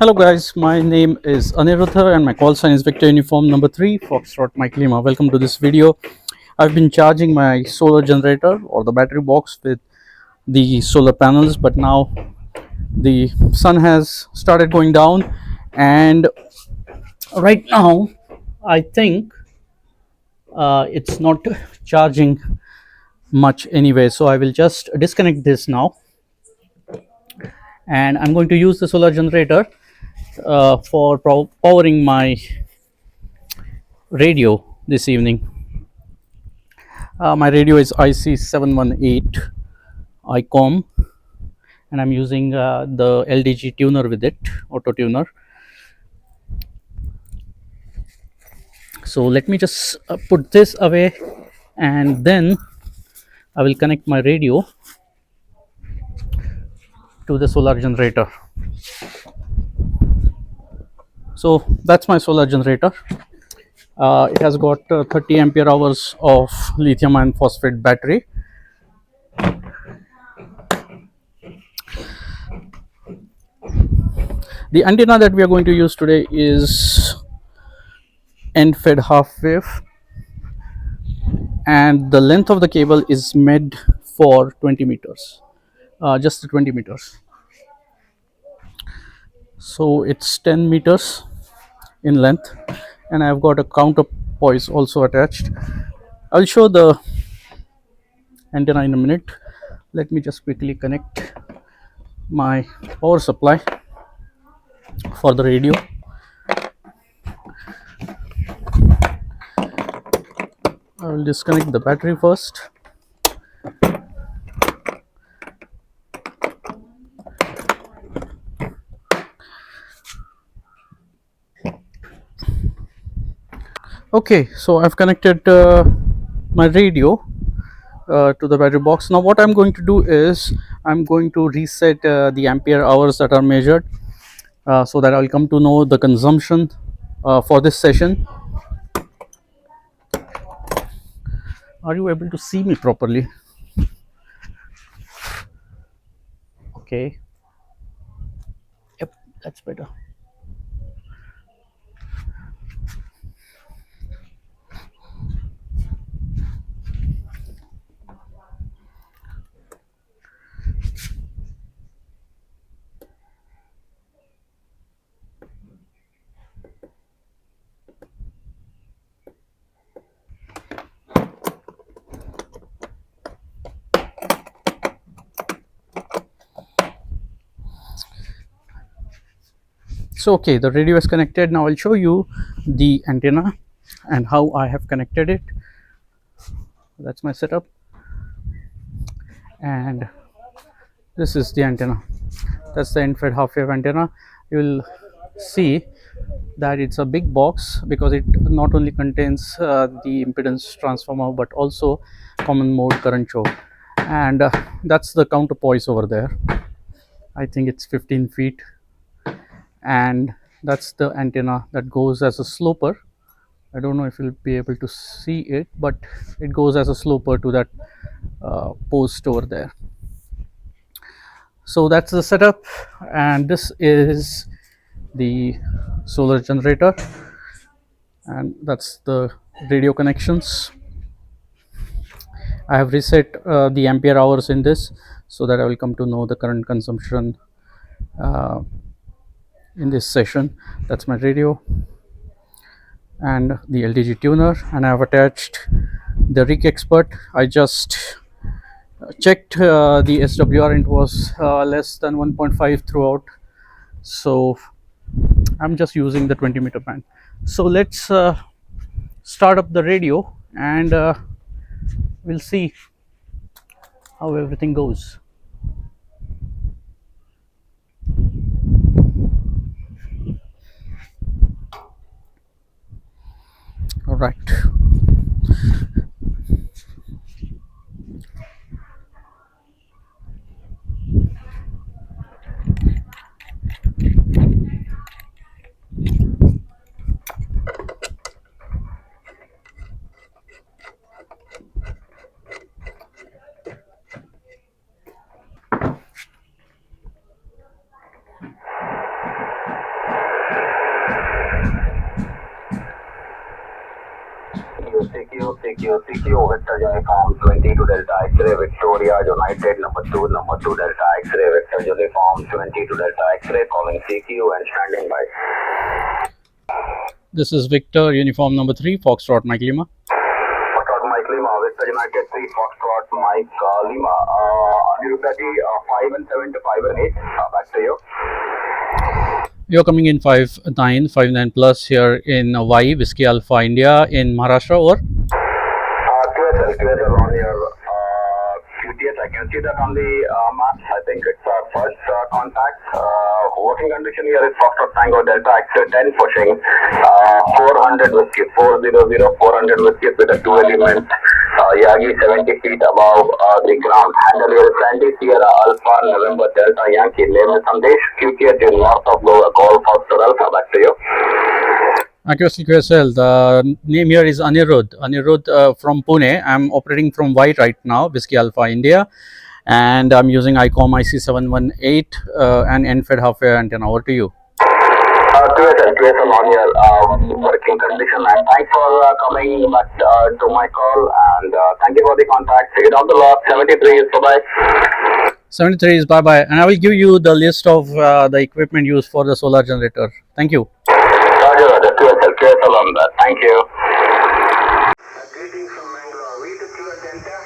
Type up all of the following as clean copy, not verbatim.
Hello guys, my name is Aniruddha and my call sign is Victor Uniform number 3 Foxtrot Mike Lima. Welcome to this video. I've been charging my solar generator or the battery box with the solar panels, but now the sun has started going down, and right now I think it's not charging much anyway, so I will just disconnect this now, and I'm going to use the solar generator for powering my radio this evening. My radio is IC718 ICOM, and I'm using the LDG tuner with it, auto tuner. So let me just put this away, and then I will connect my radio to the solar generator. So that's my solar generator. It has got 30 ampere hours of lithium iron phosphate battery. The antenna that we are going to use today is end fed half wave, and the length of the cable is made for 20 meters, just 20 meters. So it's 10 meters in length, and I've got a counterpoise also attached. I'll show the antenna in a minute. Let me just quickly connect my power supply for the radio. I will disconnect the battery first. Okay, so I've connected my radio to the battery box. Now what I'm going to do is I'm going to reset the ampere hours that are measured, so that I'll come to know the consumption for this session. Are you able to see me properly? Okay, yep, that's better. So okay, the radio is connected. Now I'll show you the antenna and how I have connected it. That's my setup, and this is the antenna. That's the end-fed half-wave antenna. You will see that it's a big box because it not only contains the impedance transformer but also common mode current choke, and that's the counterpoise over there. I think it's 15 feet, and that's the antenna that goes as a sloper. I don't know if you'll be able to see it, but it goes as a sloper to that post over there. So that's the setup, and this is the solar generator, and that's the radio connections. I have reset the ampere hours in this so that I will come to know the current consumption uh, in this session. That's my radio and the LDG tuner, and I have attached the Rig Expert. I just checked the SWR, and it was less than 1.5 throughout, so I'm just using the 20 meter band. So let's start up the radio, and we'll see how everything goes. All right. CQ, Victor Uniform 22 Delta X-ray, Victoria United number 2 Delta X-ray, Victor Uniform 22 Delta X-ray, calling CQ and standing by. This is Victor, uniform number 3, Foxtrot Mike Lima. Foxtrot Mike Lima, Victor United 3, Foxtrot Mike Lima. Nirupati 5 and 7 to 5 and 8. Back to you. You're coming in 59 plus here in Y, Whiskey Alpha India in Maharashtra, or? QSL on your QTS. I can see that on the maps. I think it's our first contact. Working condition here is Foxtrot Tango Delta X-ray 10 pushing 400 whiskey, 400 whiskey with a 2 element. Yagi 70 feet above the ground. Handle here is Sandy Sierra Alpha November Delta Yankee. Name is Sandesh. QTS is north of Goa. Call Foxtrot Alpha. Back to you. Accuracy QSL, the name here is Anirudh. Anirudh from Pune. I'm operating from Y right now, Whiskey Alpha India, and I'm using ICOM IC718 and end-fed half-wave antenna. Over to you. QSL on your working condition, and thanks for coming back to my call, and thank you for the contact. See you down the lot. 73 is bye-bye. 73 is bye-bye, and I will give you the list of the equipment used for the solar generator. Thank you. Roger, QSL on that. Thank you. Greetings from Mangalore. We to Kilo Delta.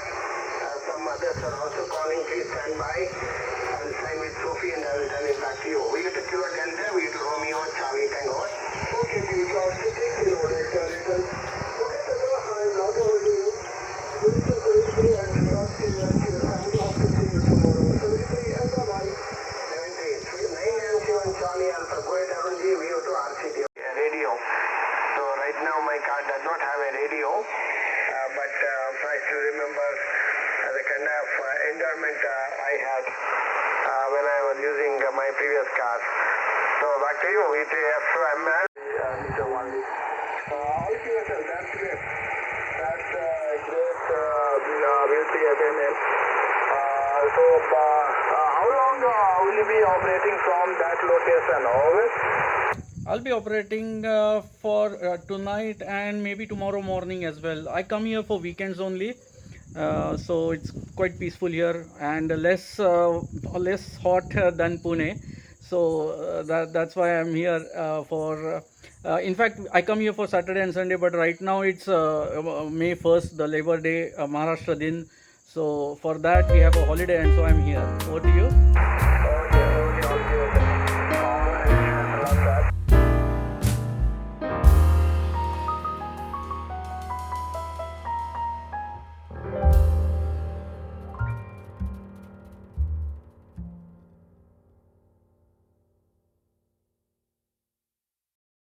Some others are also calling. Please stand by. I will sign with Sophie and I will turn it back to you. We to Kilo Delta. We to Romeo, Charlie, Tango. Okay, please. You also take the load. Okay, so I'm not over to you. And not to you. I'm not to see you tomorrow. So we say, bye-bye. 73. 9 and 7 Charlie Alpha. Go ahead, Arunji. We to RCT. Radio. So right now my car does not have a radio, but I still remember the kind of environment I had when I was using my previous car. So back to you, VTFML. Mr. Wally. QSL, that's great. That's great, VTFML. So how long will you be operating from that location? Always? I'll be operating for tonight and maybe tomorrow morning as well. I come here for weekends only, so it's quite peaceful here and less hot than Pune. So that's why I'm here for. In fact, I come here for Saturday and Sunday, but right now it's May 1st, the Labor Day, Maharashtra Din. So for that we have a holiday, and so I'm here. Over to you.